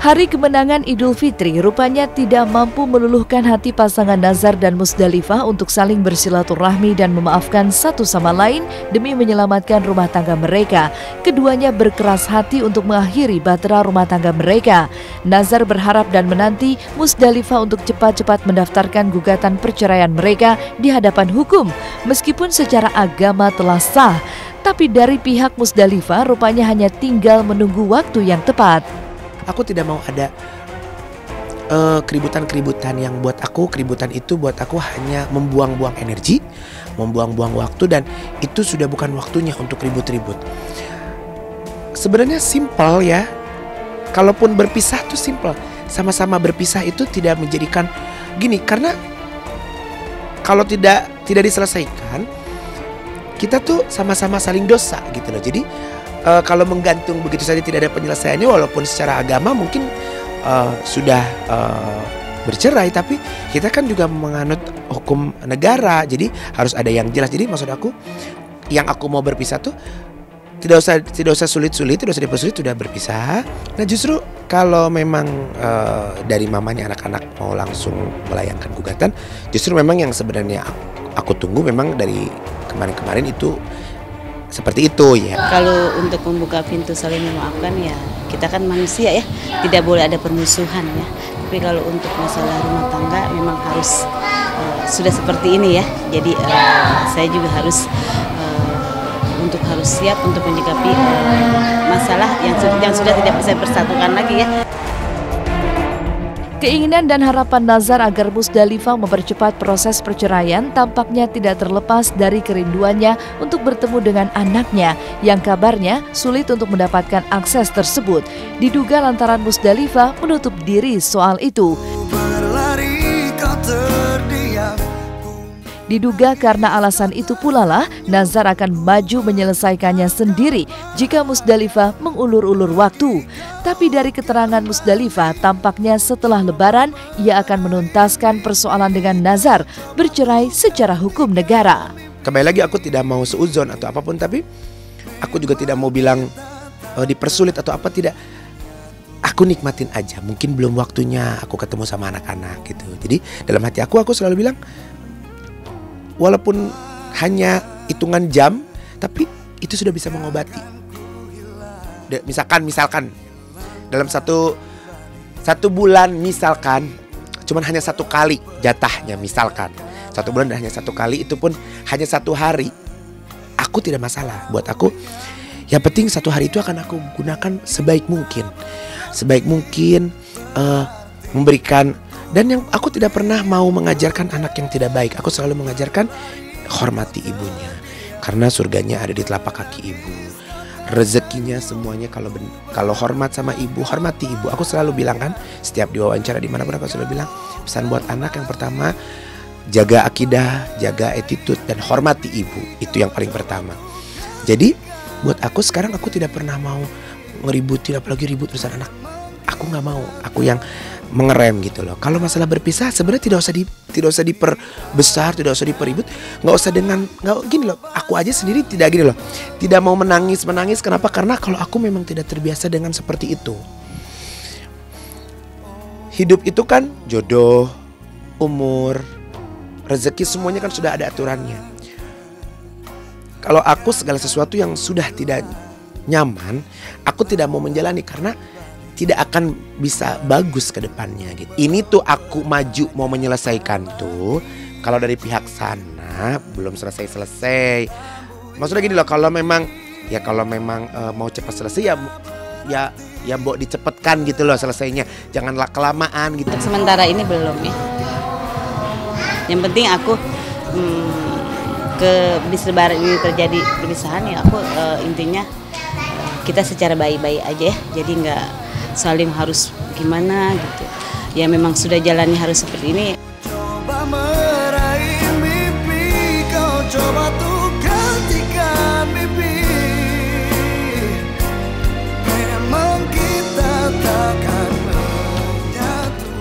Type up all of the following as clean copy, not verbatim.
Hari kemenangan Idul Fitri rupanya tidak mampu meluluhkan hati pasangan Nazar dan Musdalifah untuk saling bersilaturahmi dan memaafkan satu sama lain demi menyelamatkan rumah tangga mereka. Keduanya berkeras hati untuk mengakhiri bahtera rumah tangga mereka. Nazar berharap dan menanti Musdalifah untuk cepat-cepat mendaftarkan gugatan perceraian mereka di hadapan hukum, meskipun secara agama telah sah. Tapi dari pihak Musdalifah rupanya hanya tinggal menunggu waktu yang tepat. Aku tidak mau ada keributan-keributan yang buat aku, keributan itu buat aku hanya membuang-buang energi, membuang-buang waktu, dan itu sudah bukan waktunya untuk ribut-ribut. Sebenarnya simpel ya, kalaupun berpisah tuh simpel. Sama-sama berpisah itu tidak menjadikan gini, karena kalau tidak diselesaikan, kita tuh sama-sama saling dosa gitu loh. Jadi kalau menggantung begitu saja tidak ada penyelesaiannya, walaupun secara agama mungkin sudah bercerai, tapi kita kan juga menganut hukum negara, jadi harus ada yang jelas. Jadi maksud aku, yang aku mau berpisah tuh tidak usah sulit-sulit, tidak usah dipersulit, sudah berpisah. Nah justru kalau memang dari mamanya anak-anak mau langsung melayangkan gugatan, justru memang yang sebenarnya aku tunggu memang dari kemarin-kemarin itu seperti itu ya. Kalau untuk membuka pintu saling memaafkan ya, kita kan manusia ya, tidak boleh ada permusuhan ya. Tapi kalau untuk masalah rumah tangga memang harus sudah seperti ini ya. Jadi saya juga harus siap untuk menyikapi masalah yang sudah tidak bisa bersatukan lagi ya. Keinginan dan harapan Nazar agar Musdalifah mempercepat proses perceraian tampaknya tidak terlepas dari kerinduannya untuk bertemu dengan anaknya yang kabarnya sulit untuk mendapatkan akses tersebut. Diduga lantaran Musdalifah menutup diri soal itu. Diduga karena alasan itu pula lah Nazar akan maju menyelesaikannya sendiri jika Musdalifah mengulur-ulur waktu. Tapi dari keterangan Musdalifah tampaknya setelah Lebaran ia akan menuntaskan persoalan dengan Nazar, bercerai secara hukum negara. Kembali lagi, aku tidak mau seuzon atau apapun, tapi aku juga tidak mau bilang dipersulit atau apa, tidak. Aku nikmatin aja, mungkin belum waktunya aku ketemu sama anak-anak gitu. Jadi dalam hati aku selalu bilang, walaupun hanya hitungan jam, tapi itu sudah bisa mengobati. Misalkan dalam satu bulan, misalkan cuman hanya satu kali jatahnya, misalkan 1 bulan dan hanya 1 kali, itu pun hanya 1 hari, aku tidak masalah. Buat aku yang penting 1 hari itu akan aku gunakan sebaik mungkin memberikan. Dan yang aku tidak pernah mau mengajarkan anak yang tidak baik. Aku selalu mengajarkan hormati ibunya, karena surganya ada di telapak kaki ibu. Rezekinya semuanya kalau hormat sama ibu, hormati ibu. Aku selalu bilang kan, setiap diwawancara dimanapun aku selalu bilang, pesan buat anak yang pertama, jaga akidah, jaga attitude, dan hormati ibu. Itu yang paling pertama. Jadi buat aku sekarang aku tidak pernah mau ngeributin, apalagi ribut urusan anak. Aku nggak mau, aku yang mengerem gitu loh. Kalau masalah berpisah sebenarnya tidak usah diperbesar, tidak usah diperibut, nggak gini loh. Aku aja sendiri tidak gini loh, tidak mau menangis. Kenapa? Karena kalau aku memang tidak terbiasa dengan seperti itu. Hidup itu kan jodoh, umur, rezeki, semuanya kan sudah ada aturannya. Kalau aku segala sesuatu yang sudah tidak nyaman, aku tidak mau menjalani karena tidak akan bisa bagus ke depannya gitu. Ini tuh aku maju mau menyelesaikan tuh, kalau dari pihak sana belum selesai. Maksudnya gini loh, kalau memang mau cepat selesai ya mbok dicepetkan gitu loh selesainya. Janganlah kelamaan gitu. Sementara ini belum ya. Yang penting aku bis Lebaran ini terjadi perpisahan ya, aku intinya kita secara baik-baik aja ya. Jadi nggak saling harus gimana gitu. Ya memang sudah jalannya harus seperti ini. Coba meraih mimpi, kau coba tuh gantikan mimpi. Memang kita takkan menyatu.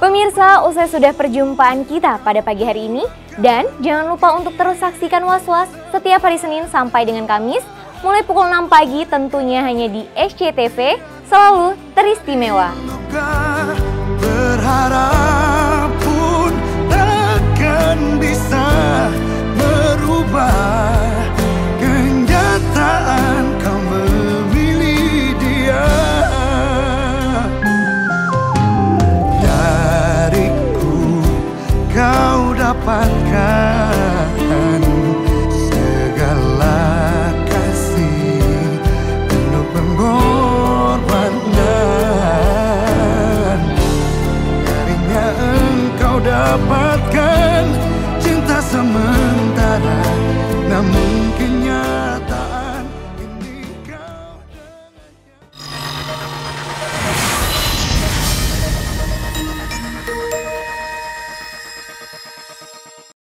Pemirsa, usai sudah perjumpaan kita pada pagi hari ini, dan jangan lupa untuk terus saksikan Was-Was setiap hari Senin sampai dengan Kamis mulai pukul 6 pagi tentunya hanya di SCTV, selalu teristimewa. Berharap pun takkan bisa merubah